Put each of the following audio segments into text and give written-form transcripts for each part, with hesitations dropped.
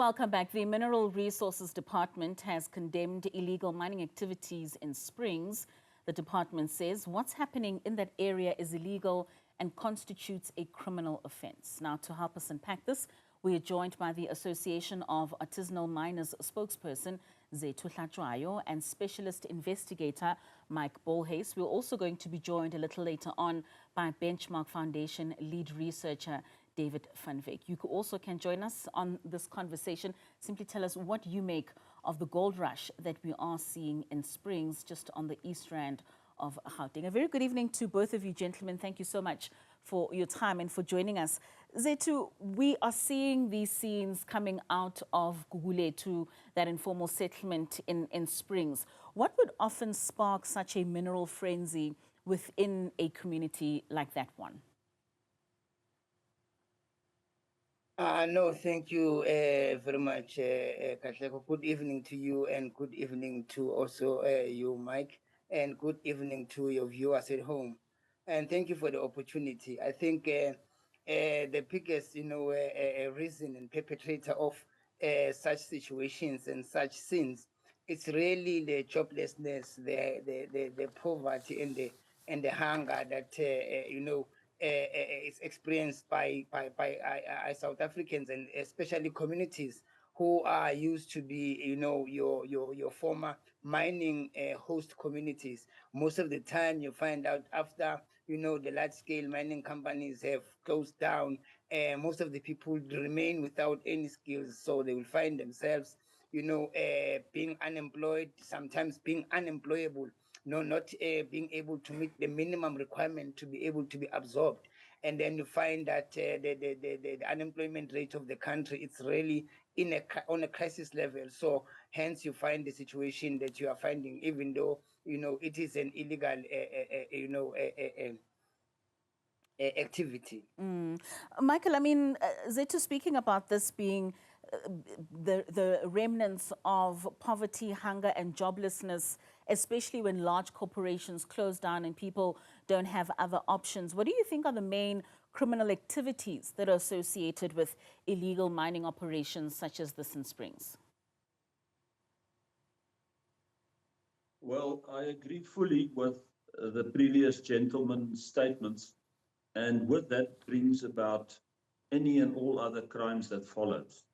Welcome back. The Mineral Resources Department has condemned illegal mining activities in Springs. The department says what's happening in that area is illegal and constitutes a criminal offense. Now, to help us unpack this, we are joined by the Association of Artisanal Miners spokesperson, Zethu Hlatshwayo, and specialist investigator, Mike Bolhuis. We're also going to be joined a little later on by Benchmark Foundation lead researcher, David van Wyk. You also can join us on this conversation. Simply tell us what you make of the gold rush that we are seeing in Springs, just on the east rand of Gauteng. A very good evening to both of you, gentlemen. Thank you so much for your time and for joining us. Zethu, we are seeing these scenes coming out of Gugulethu, that informal settlement in Springs. What would often spark such a mineral frenzy within a community like that one? No, thank you very much, Katlego. Good evening to you, and good evening to also you, Mike, and good evening to your viewers at home. And thank you for the opportunity. I think the biggest, reason and perpetrator of such situations and such sins, it's really the joblessness, the poverty, and the hunger that is experienced by South Africans, and especially communities who are used to be, your former mining host communities. Most of the time, you find out after, the large-scale mining companies have closed down, most of the people remain without any skills, so they will find themselves, being unemployed, sometimes being unemployable. Not being able to meet the minimum requirement to be able to be absorbed. And then you find that the unemployment rate of the country, it's really on a crisis level. So hence you find the situation that you are finding, even though, it is an illegal, activity. Michael, I mean, Zethu, speaking about this being the remnants of poverty, hunger, and joblessness, especially when large corporations close down and people don't have other options. What do you think are the main criminal activities that are associated with illegal mining operations such as this in Springs? Well, I agree fully with the previous gentleman's statements, and with that brings about any and all other crimes that follows.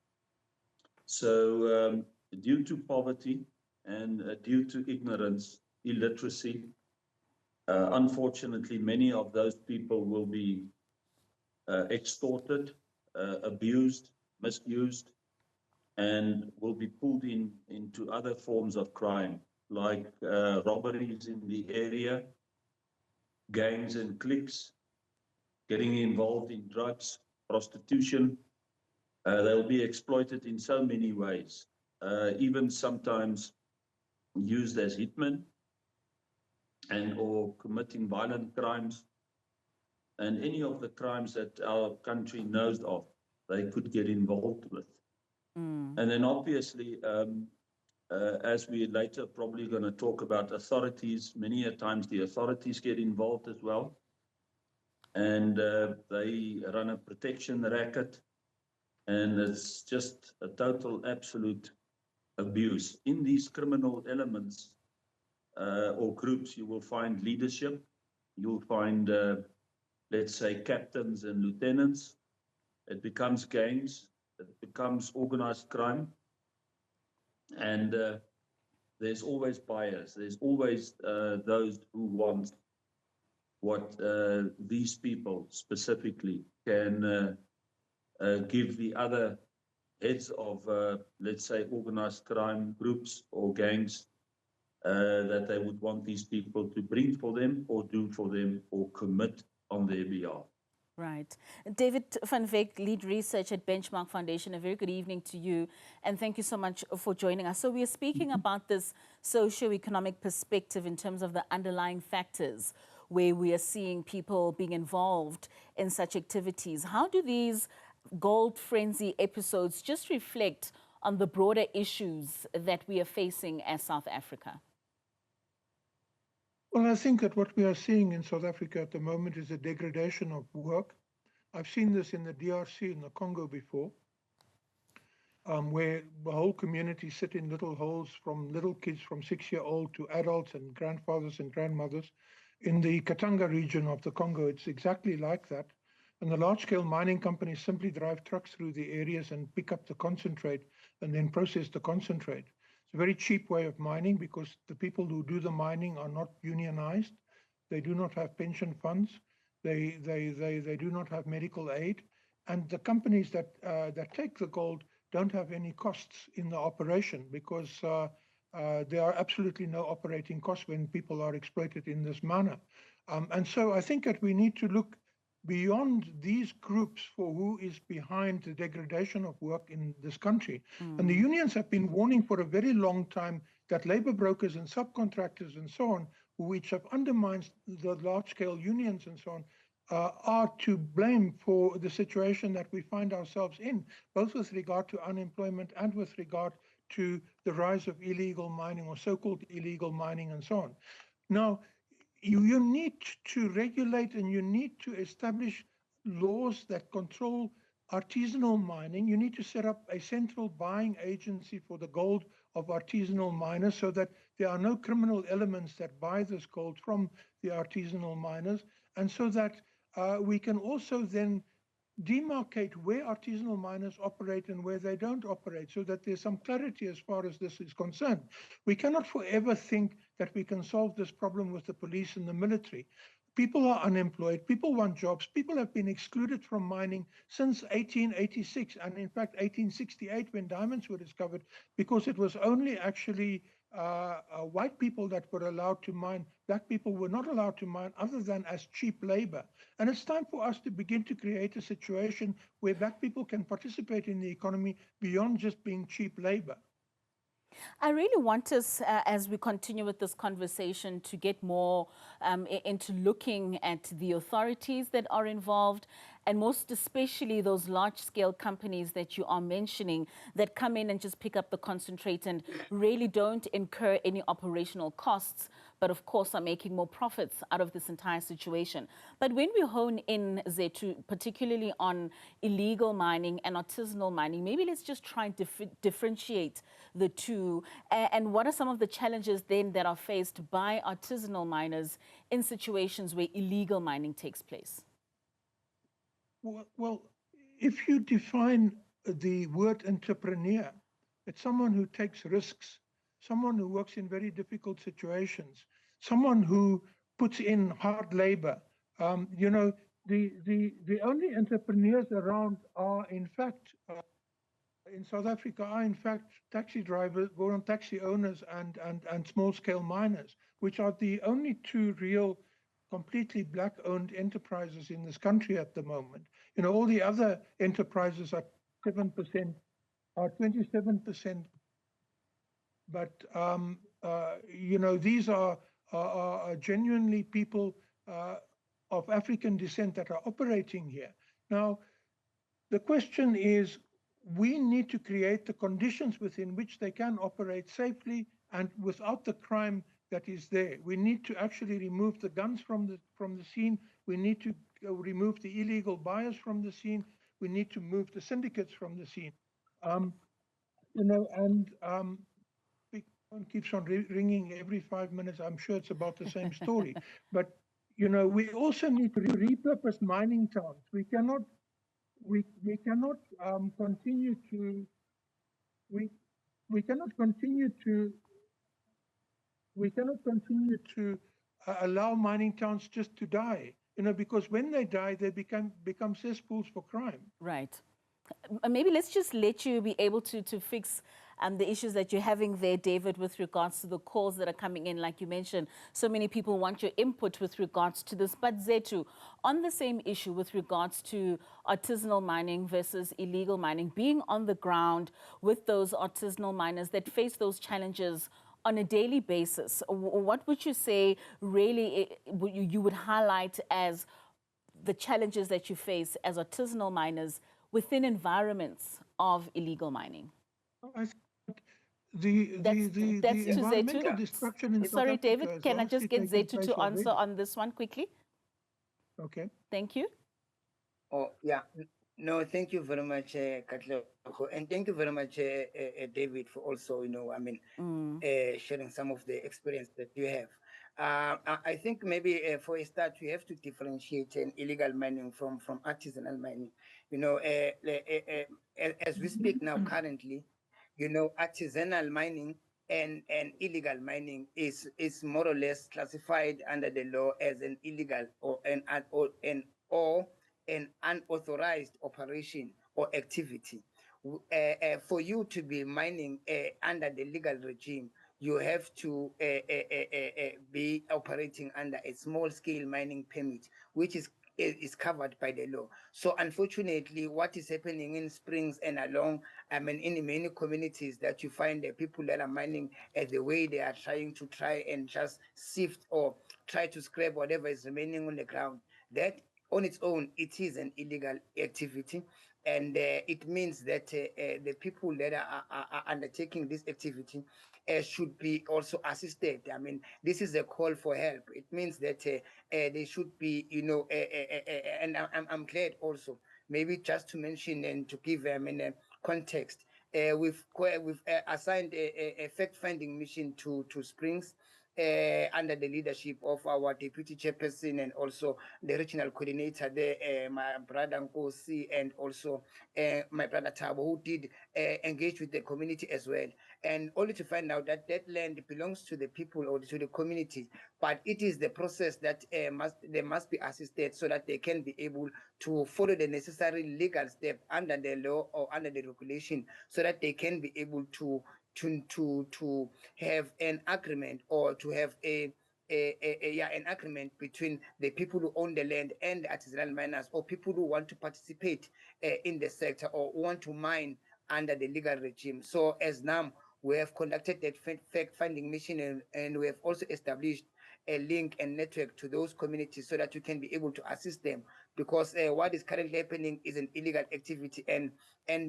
So due to poverty and due to ignorance, illiteracy, unfortunately, many of those people will be extorted, abused, misused, and will be pulled into other forms of crime, like robberies in the area, gangs and cliques, getting involved in drugs, prostitution. They'll be exploited in so many ways, even sometimes used as hitmen and or committing violent crimes, and any of the crimes that our country knows of, they could get involved with. And then obviously, as we later probably going to talk about authorities, many a times the authorities get involved as well, and they run a protection racket, and it's just a total, absolute abuse. In these criminal elements or groups, you will find leadership, you'll find, let's say, captains and lieutenants. It becomes gangs, it becomes organized crime, and there's always buyers. There's always those who want what these people specifically can give the other heads of, let's say, organized crime groups or gangs that they would want these people to bring for them or do for them or commit on their behalf. Right. David van Wyk, lead researcher at Benchmark Foundation, a very good evening to you, and thank you so much for joining us. So we are speaking about this socio-economic perspective in terms of the underlying factors where we are seeing people being involved in such activities. How do these gold frenzy episodes just reflect on the broader issues that we are facing as South Africa? Well, I think that what we are seeing in South Africa at the moment is a degradation of work. I've seen this in the DRC, in the Congo before. where the whole community sit in little holes, from little kids from 6-year-old to adults and grandfathers and grandmothers. In the Katanga region of the Congo, it's exactly like that. And the large-scale mining companies simply drive trucks through the areas and pick up the concentrate and then process the concentrate. It's a very cheap way of mining because the people who do the mining are not unionized. They do not have pension funds. They do not have medical aid. And the companies that take the gold don't have any costs in the operation because there are absolutely no operating costs when people are exploited in this manner. And so I think that we need to look beyond these groups for who is behind the degradation of work in this country. And the unions have been warning for a very long time that labor brokers and subcontractors and so on, which have undermined the large-scale unions and so on, are to blame for the situation that we find ourselves in, both with regard to unemployment and with regard to the rise of illegal mining or so-called illegal mining and so on. Now, you need to regulate and you need to establish laws that control artisanal mining. You need to set up a central buying agency for the gold of artisanal miners so that there are no criminal elements that buy this gold from the artisanal miners, and so that we can also then demarcate where artisanal miners operate and where they don't operate, so that there's some clarity as far as this is concerned. We cannot forever think that we can solve this problem with the police and the military. People are unemployed, people want jobs, people have been excluded from mining since 1886, and in fact 1868 when diamonds were discovered, because it was only actually white people that were allowed to mine. Black people were not allowed to mine other than as cheap labor. And it's time for us to begin to create a situation where black people can participate in the economy beyond just being cheap labor. I really want us, as we continue with this conversation, to get more into looking at the authorities that are involved, and most especially those large-scale companies that you are mentioning that come in and just pick up the concentrate and really don't incur any operational costs, but of course are making more profits out of this entire situation. But when we hone in, Zethu, particularly on illegal mining and artisanal mining, maybe let's just try and differentiate the two. And what are some of the challenges then that are faced by artisanal miners in situations where illegal mining takes place? Well, if you define the word entrepreneur, it's someone who takes risks, someone who works in very difficult situations, someone who puts in hard labor. You know, the only entrepreneurs around are, in fact, in South Africa, are in fact taxi drivers, taxi owners, and small-scale miners, which are the only two real completely black-owned enterprises in this country at the moment. You know, all the other enterprises are 7%, are 27%. But you know, these are genuinely people of African descent that are operating here. Now, the question is, we need to create the conditions within which they can operate safely and without the crime that is there. We need to actually remove the guns from the scene. We need to remove the illegal buyers from the scene. We need to move the syndicates from the scene. You know, and big phone keeps on ringing every 5 minutes. I'm sure it's about the same story. But you know, we also need to repurpose mining towns. We cannot continue to allow mining towns just to die, you know, because when they die, they become cesspools for crime. Right. Maybe let's just let you be able to fix the issues that you're having there, David, with regards to the calls that are coming in. Like you mentioned, so many people want your input with regards to this. But Zethu, on the same issue with regards to artisanal mining versus illegal mining, being on the ground with those artisanal miners that face those challenges on a daily basis, what would you say really you would highlight as the challenges that you face as artisanal miners within environments of illegal mining? I think the environmental destruction in South Africa. David, can I just get Zethu to answer on this one quickly? Okay. Thank you. Oh, yeah. No, thank you very much, Katlego, and thank you very much, David, for also, sharing some of the experience that you have. I think maybe for a start, we have to differentiate illegal mining from artisanal mining. As we speak now, currently, artisanal mining and illegal mining is more or less classified under the law as an illegal or an unauthorized operation or activity. For you to be mining under the legal regime, you have to be operating under a small scale mining permit, which is covered by the law. So unfortunately, what is happening in Springs and along, in many communities that you find the people that are mining the way they are trying to try and just sift or try to scrape whatever is remaining on the ground, that on its own, it is an illegal activity. And it means that the people that are undertaking this activity should be also assisted. I mean, this is a call for help. It means that they should be, and I'm glad also, maybe just to mention and to give a context. We've assigned a fact-finding mission to Springs under the leadership of our deputy chairperson and also the regional coordinator there, my brother Nkosi, and also my brother Tabo, who did engage with the community as well. And only to find out that that land belongs to the people or to the community, but it is the process that they must be assisted so that they can be able to follow the necessary legal step under the law or under the regulation, so that they can be able to have an agreement or to have an agreement between the people who own the land and the artisanal miners, or people who want to participate in the sector or want to mine under the legal regime. So as NAM, we have conducted that fact-finding mission, and we have also established a link and network to those communities so that you can be able to assist them, because what is currently happening is an illegal activity, and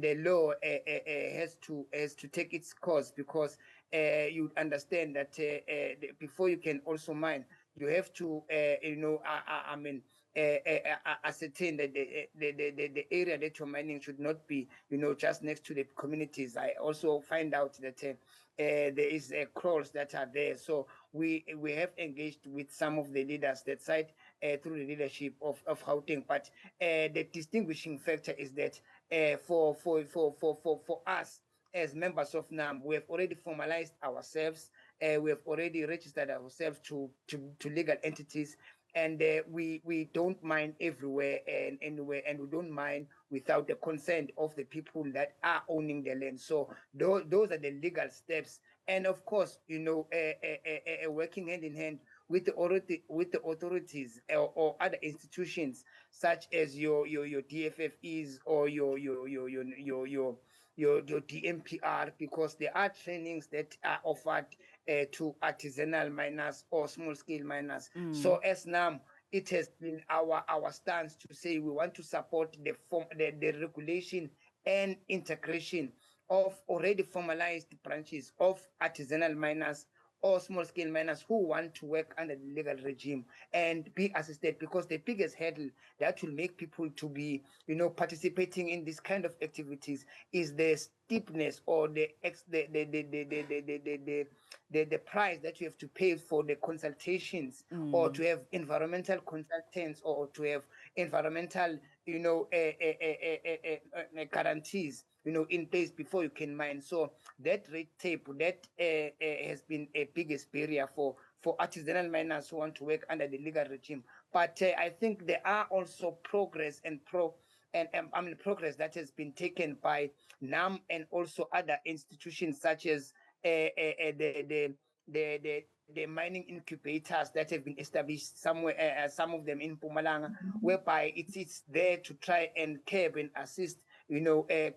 the law has to take its course, because you understand that before you can also mine, you have to ascertain that the area that you're mining should not be just next to the communities. I also find out that there is crawls that are there, so we have engaged with some of the leaders that side through the leadership of Gauteng. But the distinguishing factor is that for us as members of NAM, we have already formalized ourselves. We have already registered ourselves to legal entities, and we don't mine everywhere and anywhere, and we don't mine without the consent of the people that are owning the land. So those are the legal steps, and of course, working hand in hand with the authorities or other institutions such as your DFFEs or your DMPR, because there are trainings that are offered to artisanal miners or small scale miners. So as NAM, it has been our stance to say we want to support the regulation and integration of already formalized branches of artisanal miners or small scale miners who want to work under the legal regime and be assisted, because the biggest hurdle that will make people to be participating in this kind of activities is the steepness or the price that you have to pay for the consultations, or to have environmental consultants, or to have environmental guarantees in place before you can mine. So that red tape that has been a biggest barrier for artisanal miners who want to work under the legal regime. But I think there are also progress and progress that has been taken by NAM and also other institutions such as the mining incubators that have been established somewhere, some of them in Mpumalanga, whereby it's there to try and curb and assist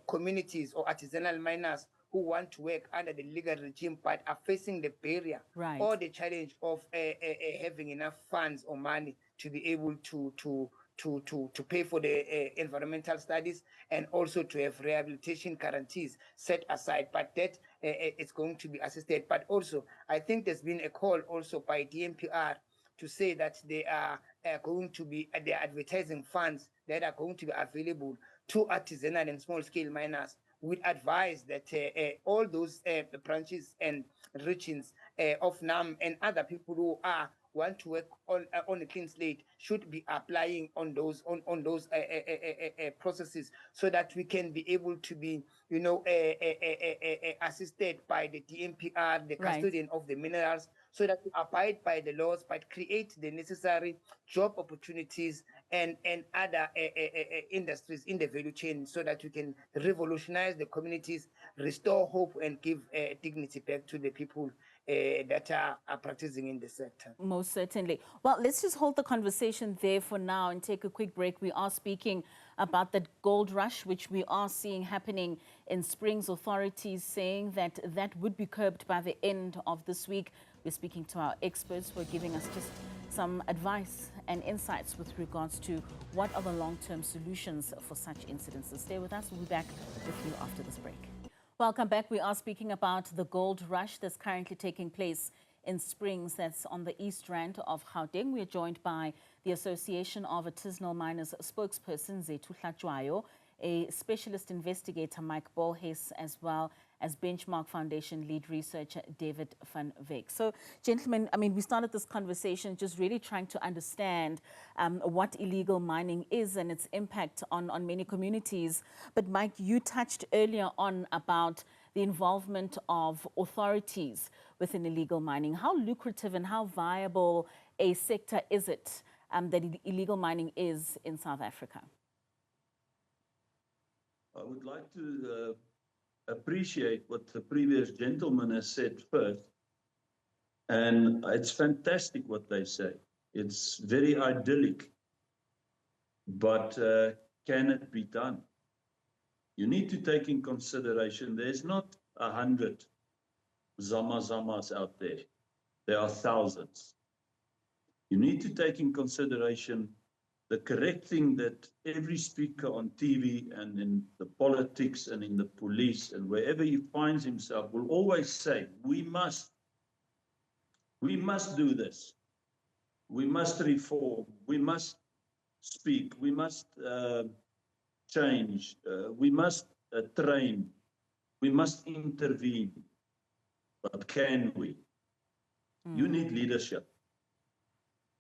communities or artisanal miners who want to work under the legal regime but are facing the barrier or the challenge of having enough funds or money to be able to pay for the environmental studies, and also to have rehabilitation guarantees set aside. But that it's going to be assisted. But also, I think there's been a call also by DMPR to say that they are going to be advertising funds that are going to be available to artisanal and small-scale miners, we advise that all those branches and regions of NAM and other people who want to work on a clean slate should be applying on those processes, so that we can be able to be, assisted by the DMPR, the custodian of the minerals, so that we abide by the laws, but create the necessary job opportunities and other industries in the value chain, so that we can revolutionize the communities, restore hope, and give dignity back to the people that are practicing in the sector. Most certainly. Well, let's just hold the conversation there for now and take a quick break. We are speaking about the gold rush, which we are seeing happening in Springs. Authorities saying that that would be curbed by the end of this week. We're speaking to our experts who are giving us just some advice and insights with regards to what are the long-term solutions for such incidences. Stay with us. We'll be back with you after this break. Welcome back. We are speaking about the gold rush that's currently taking place in Springs, that's on the East Rand of Gauteng. We are joined by the Association of Artisanal Miners spokesperson, Zethu Hlatshwayo, a specialist investigator, Mike Bolhuis, as well as Benchmark Foundation lead researcher, David van Wyk. So, gentlemen, I mean, we started this conversation just really trying to understand what illegal mining is and its impact on many communities. But Mike, you touched earlier on about the involvement of authorities within illegal mining. How lucrative and how viable a sector is it that illegal mining is in South Africa? I would like to appreciate what the previous gentleman has said first. And it's fantastic what they say. It's very idyllic. But can it be done? You need to take in consideration there's not 100 Zamas out there. There are thousands. You need to take in consideration the correct thing that every speaker on TV and in the politics and in the police and wherever he finds himself will always say, we must do this. We must reform. We must speak. We must change. We must train. We must intervene. But can we? You need leadership.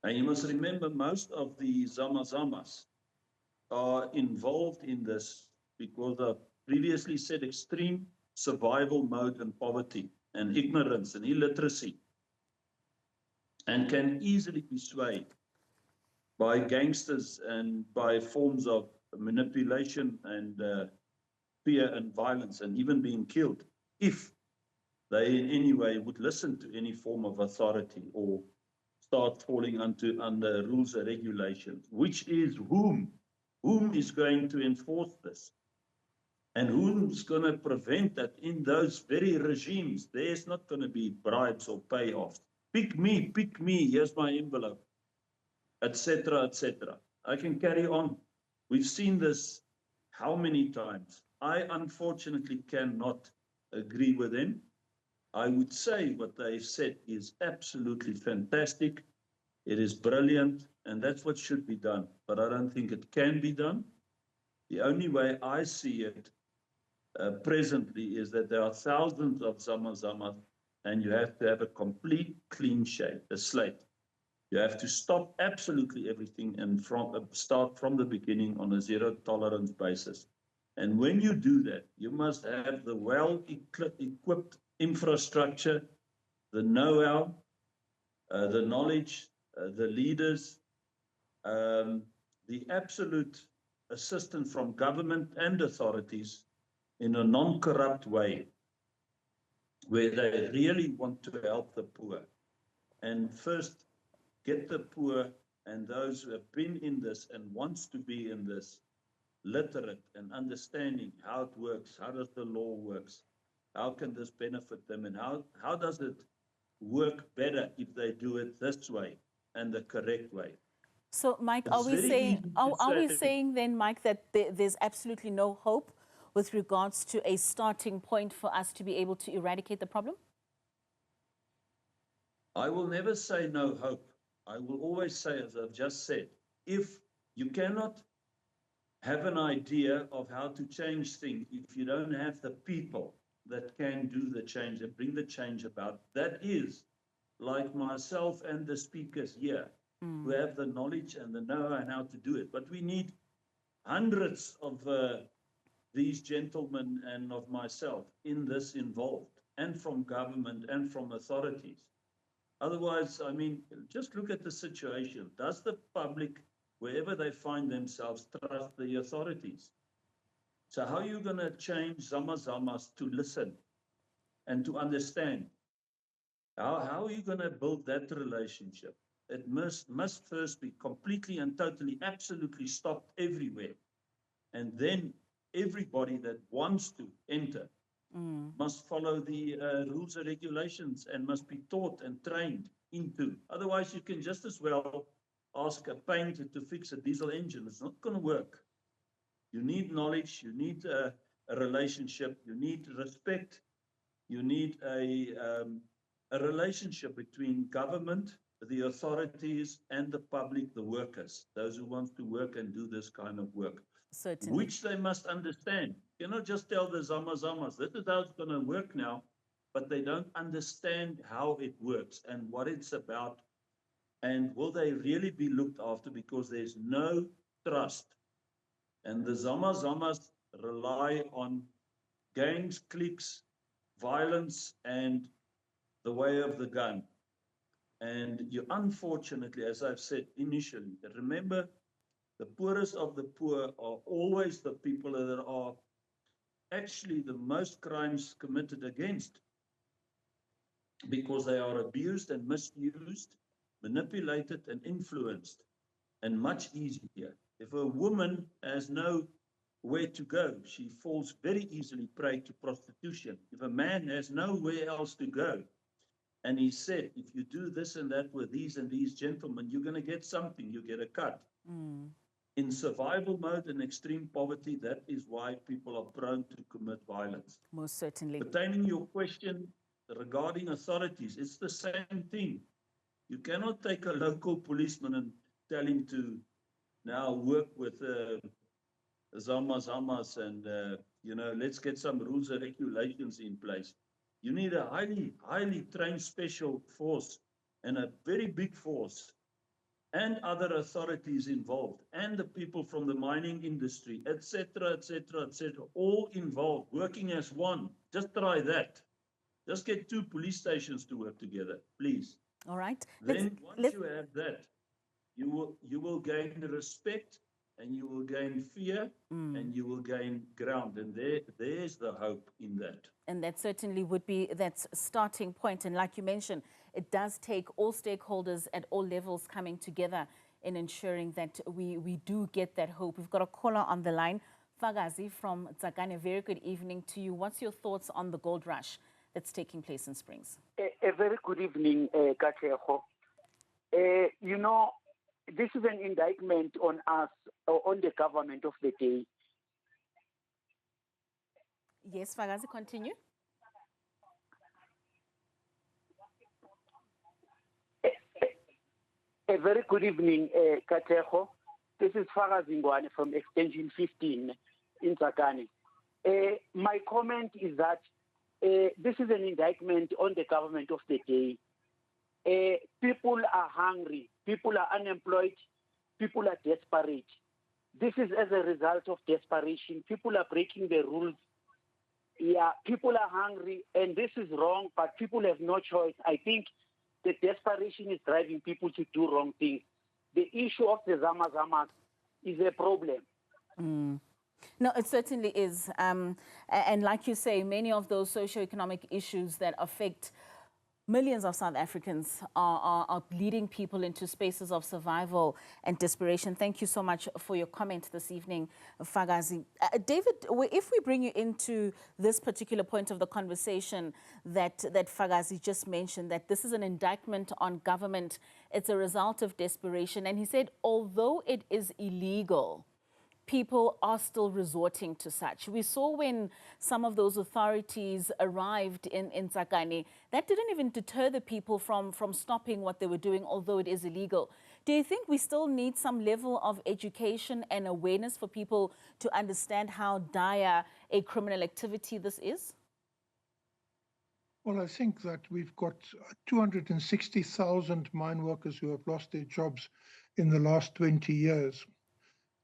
And you must remember, most of the Zamas are involved in this because of previously said extreme survival mode and poverty and ignorance and illiteracy, and can easily be swayed by gangsters and by forms of manipulation and fear and violence, and even being killed if they in any way would listen to any form of authority or start falling under rules and regulations, which is whom is going to enforce this, and who's going to prevent that in those very regimes. There's not going to be bribes or payoffs. Pick me, here's my envelope, etc., etc. I can carry on. We've seen this how many times. I unfortunately cannot agree with them. I would say what they've said is absolutely fantastic. It is brilliant, and that's what should be done. But I don't think it can be done. The only way I see it presently is that there are thousands of Zamas, and you have to have a complete clean slate. You have to stop absolutely everything and start from the beginning on a zero tolerance basis. And when you do that, you must have the well-equipped infrastructure, the know-how, the knowledge, the leaders, the absolute assistance from government and authorities in a non-corrupt way, where they really want to help the poor. And first, get the poor and those who have been in this and wants to be in this literate and understanding how it works, how does the law works, how can this benefit them, and how does it work better if they do it this way and the correct way. So, Mike, are we saying then, Mike, that there's absolutely no hope with regards to a starting point for us to be able to eradicate the problem? I will never say no hope. I will always say, as I've just said, if you cannot have an idea of how to change things if you don't have the people that can do the change and bring the change about. That is, like myself and the speakers here, who have the knowledge and the know-how and how to do it. But we need hundreds of these gentlemen and of myself in this involved, and from government and from authorities. Otherwise, I mean, just look at the situation. Does the public, wherever they find themselves, trust the authorities? So how are you going to change Zamazamas to listen and to understand? How are you going to build that relationship? It must first be completely and totally, absolutely stopped everywhere. And then everybody that wants to enter must follow the rules and regulations and must be taught and trained into. Otherwise, you can just as well ask a painter to fix a diesel engine. It's not going to work. You need knowledge, you need a relationship, you need respect, you need a relationship between government, the authorities, and the public, the workers, those who want to work and do this kind of work. Certainly. Which they must understand. You cannot just tell the Zamazamas, this is how it's going to work now, but they don't understand how it works and what it's about, and will they really be looked after, because there's no trust. And the Zamazamas rely on gangs, cliques, violence, and the way of the gun. And you, unfortunately, as I've said initially, remember, the poorest of the poor are always the people that are actually the most crimes committed against, because they are abused and misused, manipulated and influenced, and much easier. If a woman has no where to go, she falls very easily prey to prostitution. If a man has nowhere else to go, and he said, if you do this and that with these and these gentlemen, you're going to get something, you get a cut. In survival mode and extreme poverty, that is why people are prone to commit violence. Most certainly. Pertaining your question regarding authorities, it's the same thing. You cannot take a local policeman and tell him to now work with Zamazamas and, you know, let's get some rules and regulations in place. You need a highly trained special force and a very big force, and other authorities involved, and the people from the mining industry, etc., all involved, working as one. Just try that. Just get 2 police stations to work together, please. All right. Then once you have that, you will gain respect, and you will gain fear, and you will gain ground. And there's the hope in that. And that certainly would be that starting point. And like you mentioned, it does take all stakeholders at all levels coming together in ensuring that we do get that hope. We've got a caller on the line, Fagazi from Tsakane. Very good evening to you. What's your thoughts on the gold rush that's taking place in Springs? A very good evening, Katlego. You know, this is an indictment on us, on the government of the day. Yes, Fagazi, continue. A very good evening, Katlego. This is Fagazi from Extension 15 in Tsakane. My comment is that this is an indictment on the government of the day. People are hungry, people are unemployed, people are desperate. This is as a result of desperation. People are breaking the rules. Yeah, people are hungry, and this is wrong, but people have no choice. I think the desperation is driving people to do wrong things. The issue of the Zamazamas is a problem. No, it certainly is. And like you say, many of those socioeconomic issues that affect millions of South Africans are leading people into spaces of survival and desperation. Thank you so much for your comment this evening, Fagazi. David, if we bring you into this particular point of the conversation that Fagazi just mentioned, that this is an indictment on government, it's a result of desperation. And he said, although it is illegal, people are still resorting to such. We saw when some of those authorities arrived in Tsakane, that didn't even deter the people from stopping what they were doing, although it is illegal. Do you think we still need some level of education and awareness for people to understand how dire a criminal activity this is? Well, I think that we've got 260,000 mine workers who have lost their jobs in the last 20 years.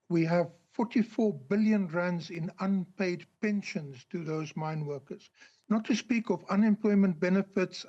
We have 44 billion rands in unpaid pensions to those mine workers, not to speak of unemployment benefits,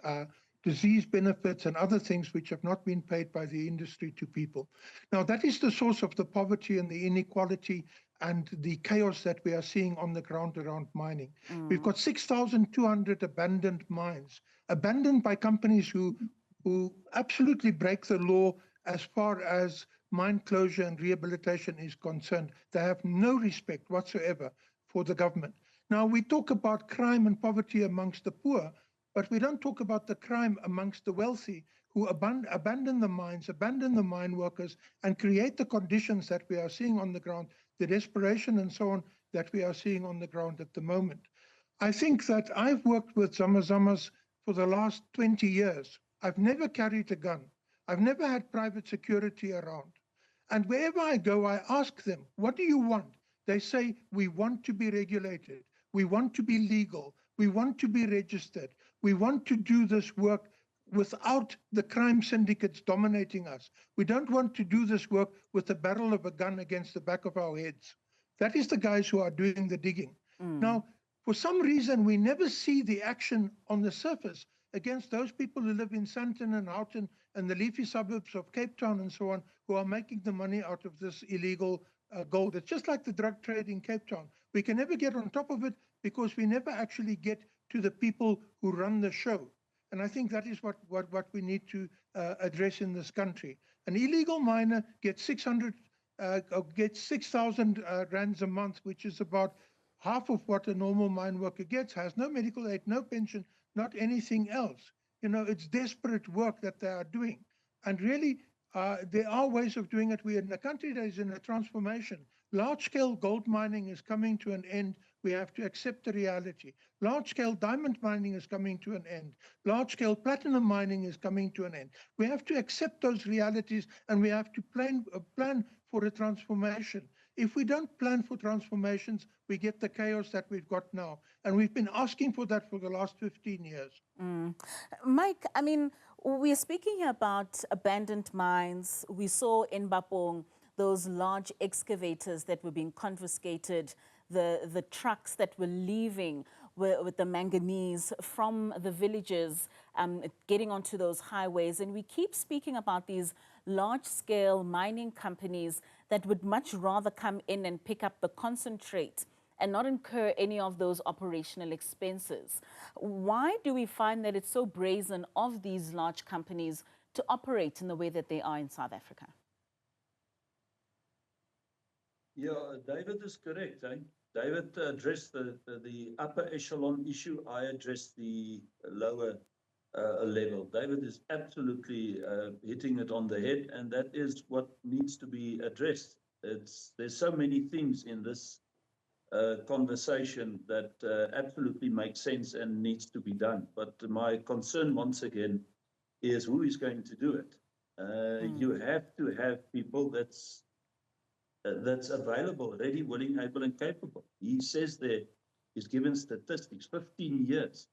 disease benefits, and other things which have not been paid by the industry to people. Now, that is the source of the poverty and the inequality and the chaos that we are seeing on the ground around mining. We've got 6,200 abandoned mines, abandoned by companies who absolutely break the law as far as mine closure and rehabilitation is concerned. They have no respect whatsoever for the government. Now, we talk about crime and poverty amongst the poor, but we don't talk about the crime amongst the wealthy who abandon the mines, abandon the mine workers, and create the conditions that we are seeing on the ground, the desperation and so on that we are seeing on the ground at the moment. I think that I've worked with Zamazamas for the last 20 years. I've never carried a gun. I've never had private security around. And wherever I go, I ask them, what do you want? They say, we want to be regulated. We want to be legal. We want to be registered. We want to do this work without the crime syndicates dominating us. We don't want to do this work with the barrel of a gun against the back of our heads. That is the guys who are doing the digging. Now, for some reason, we never see the action on the surface against those people who live in Sandton and Houghton and the leafy suburbs of Cape Town and so on, who are making the money out of this illegal gold. It's just like the drug trade in Cape Town. We can never get on top of it because we never actually get to the people who run the show. And I think that is what we need to address in this country. An illegal miner gets 6,000 rands a month, which is about half of what a normal mine worker gets, has no medical aid, no pension, not anything else. You know, it's desperate work that they are doing. And really, there are ways of doing it. We're in a country that is in a transformation. Large-scale gold mining is coming to an end. We have to accept the reality. Large-scale diamond mining is coming to an end. Large-scale platinum mining is coming to an end. We have to accept those realities, and we have to plan for a transformation. If we don't plan for transformations, we get the chaos that we've got now. And we've been asking for that for the last 15 years. Mike, I mean, we're speaking here about abandoned mines. We saw in Bapong those large excavators that were being confiscated, the trucks that were leaving with the manganese from the villages, getting onto those highways. And we keep speaking about these large-scale mining companies that would much rather come in and pick up the concentrate and not incur any of those operational expenses. Why do we find that it's so brazen of these large companies to operate in the way that they are in South Africa? Yeah, David is correct. David addressed the upper echelon issue. I addressed the lower level. David is absolutely hitting it on the head, and that is what needs to be addressed. There's so many things in this conversation that absolutely makes sense and needs to be done. But my concern, once again, is who is going to do it. You have to have people that's available, ready, willing, able, and capable. He says there, he's given statistics, 15 years.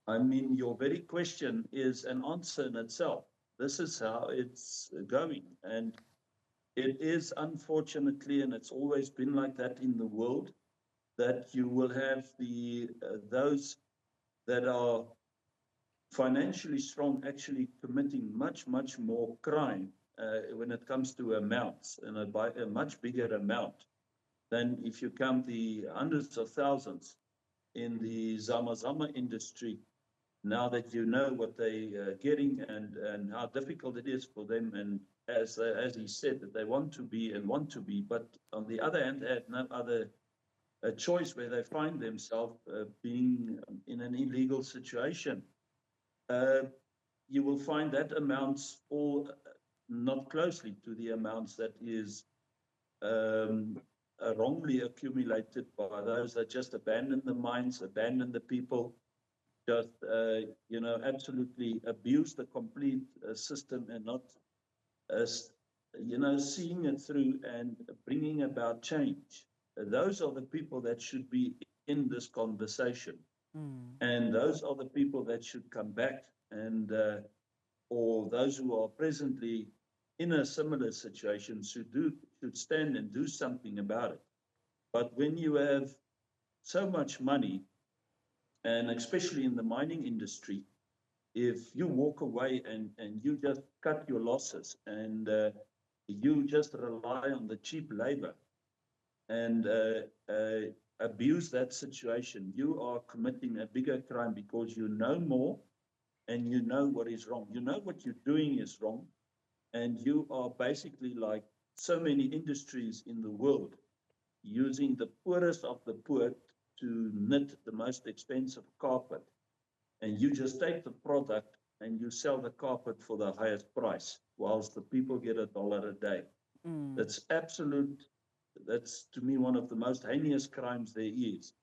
I mean, your very question is an answer in itself. This is how it's going. And it is, unfortunately, and it's always been like that in the world, that you will have those that are financially strong actually committing much, much more crime when it comes to amounts, and by a much bigger amount than if you count the hundreds of thousands in the Zama industry. Now that you know what they are getting and how difficult it is for them, and as he said, that they want to be, but on the other hand, they have no other choice where they find themselves being in an illegal situation. You will find that amounts all not closely to the amounts that is wrongly accumulated by those that just abandon the mines, abandon the people, just absolutely abuse the complete system and not seeing it through and bringing about change. Those are the people that should be in this conversation. And those are the people that should come back and, or those who are presently in a similar situation should stand and do something about it. But when you have so much money, and especially in the mining industry, if you walk away and you just cut your losses and you just rely on the cheap labor and abuse that situation, you are committing a bigger crime because you know more and you know what is wrong. You know what you're doing is wrong, and you are basically like so many industries in the world using the poorest of the poor to knit the most expensive carpet. And you just take the product and you sell the carpet for the highest price, whilst the people get $1 a day. That's to me one of the most heinous crimes there is.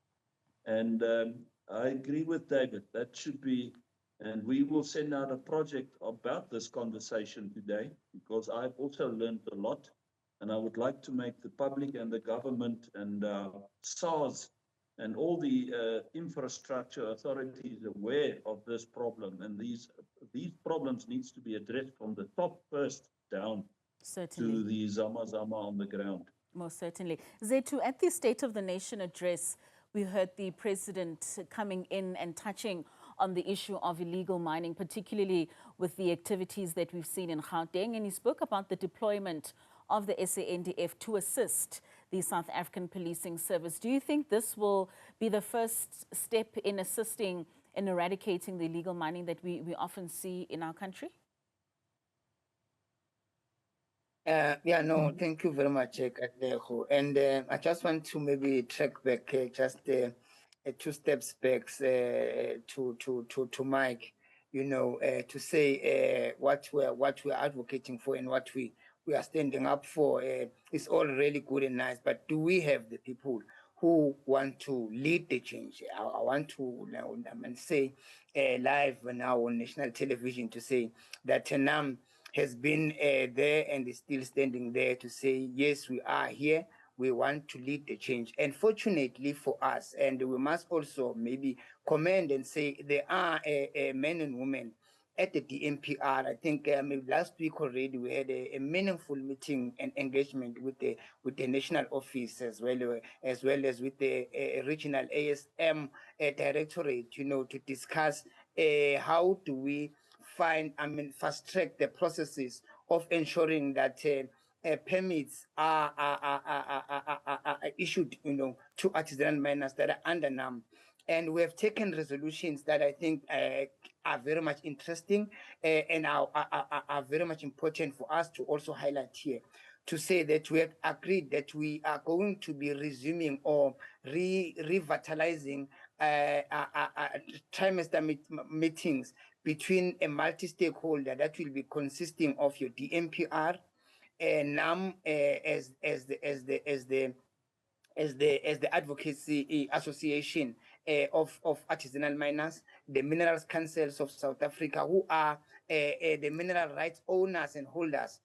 And I agree with David, that should be, and we will send out a project about this conversation today, because I've also learned a lot, and I would like to make the public and the government and SARS and all the infrastructure authorities aware of this problem. And these problems needs to be addressed from the top first down to the Zama on the ground. Most certainly. Zethu, at the State of the Nation address, we heard the president coming in and touching on the issue of illegal mining, particularly with the activities that we've seen in Gauteng. And he spoke about the deployment of the SANDF to assist the South African Policing Service. Do you think this will be the first step in assisting in eradicating the illegal mining that we often see in our country? Thank you very much, Katlego. And I just want to maybe track back just 2 steps back to Mike, to say what we're advocating for and what we are standing up for is all really good and nice. But do we have the people who want to lead the change? I want to say live now on national television to say that NAM has been there and is still standing there to say, yes, we are here. We want to lead the change. And fortunately for us, and we must also maybe commend and say there are men and women at the DMPR. I think maybe last week already we had a meaningful meeting and engagement with the national office as well as with the regional ASM directorate, to discuss how do we fast track the processes of ensuring that permits are issued, to artisanal miners that are under NAM. And we have taken resolutions that I think are very much interesting and are very much important for us to also highlight here, to say that we have agreed that we are going to be resuming or revitalizing trimester meetings between a multi-stakeholder that will be consisting of your DMPR, NAM as the advocacy association of artisanal miners, the Minerals Councils of South Africa, who are the mineral rights owners and holders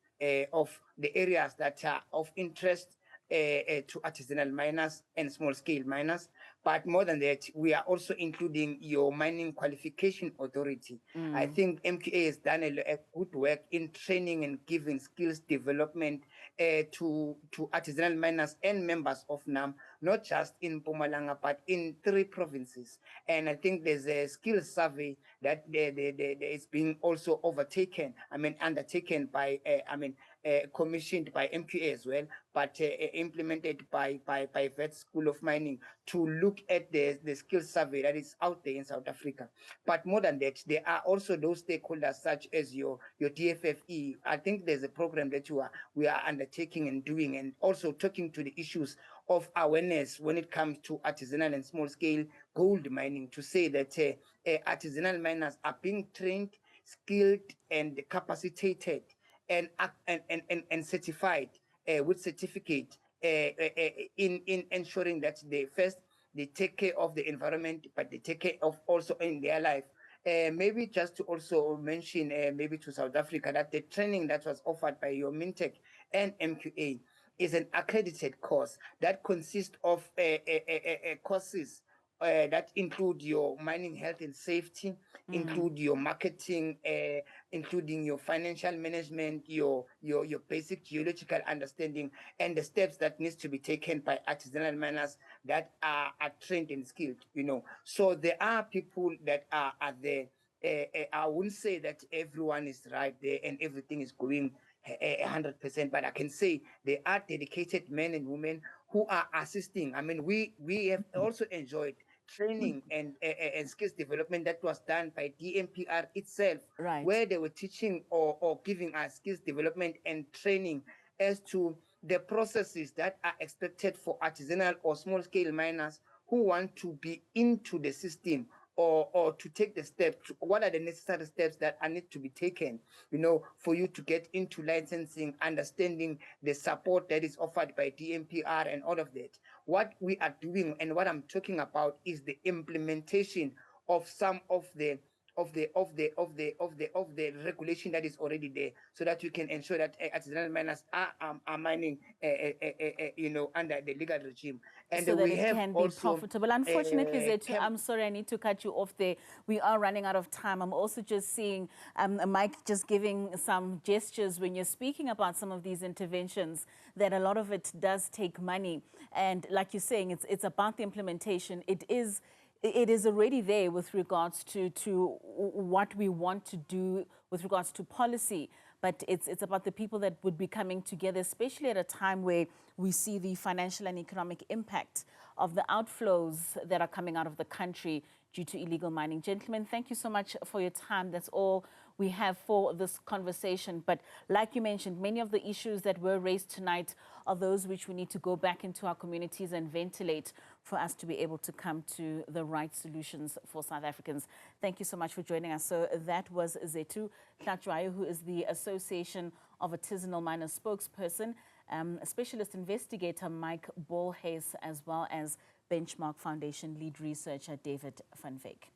of the areas that are of interest to artisanal miners and small-scale miners. But more than that, we are also including your Mining Qualification Authority. I think MQA has done a good work in training and giving skills development to artisanal miners and members of NAM, not just in Mpumalanga, but in 3 provinces. And I think there's a skills survey that is being also undertaken by, commissioned by MQA as well, but implemented by Vet School of Mining to look at the skills survey that is out there in South Africa. But more than that, there are also those stakeholders such as your DFFE. I think there's a program that we are undertaking and doing, and also talking to the issues of awareness when it comes to artisanal and small-scale gold mining, to say that artisanal miners are being trained, skilled, and capacitated and certified with certificate in ensuring that they take care of the environment, but they take care of also in their life Maybe just to also mention, maybe to South Africa, that the training that was offered by your Mintech and MQA is an accredited course that consists of courses that include your mining health and safety, include your marketing, including your financial management, your basic geological understanding, and the steps that needs to be taken by artisanal miners that are trained and skilled. So there are people that are there. I wouldn't say that everyone is right there and everything is going 100%, but I can say there are dedicated men and women who are assisting. I mean, we have also enjoyed training and skills development that was done by DMPR itself, Right. where they were teaching or giving us skills development and training as to the processes that are expected for artisanal or small-scale miners who want to be into the system or to take the steps. What are the necessary steps that are need to be taken, for you to get into licensing, understanding the support that is offered by DMPR and all of that. What we are doing and what I'm talking about is the implementation of some of the regulation that is already there, so that we can ensure that artisanal miners are mining, under the legal regime, and so that we it have can be also profitable. Unfortunately, Zethu, I'm sorry, I need to cut you off there. We are running out of time. I'm also just seeing Mike just giving some gestures when you're speaking about some of these interventions, that a lot of it does take money. And like you're saying, it's about the implementation. It is already there with regards to what we want to do with regards to policy. But it's about the people that would be coming together, especially at a time where we see the financial and economic impact of the outflows that are coming out of the country due to illegal mining. Gentlemen, thank you so much for your time. That's all we have for this conversation. But like you mentioned, many of the issues that were raised tonight are those which we need to go back into our communities and ventilate for us to be able to come to the right solutions for South Africans. Thank you so much for joining us. So that was Zethu Hlatshwayo, who is the Association of Artisanal Miners spokesperson, specialist investigator Mike Bolhuis, as well as Benchmark Foundation lead researcher David van Wyk.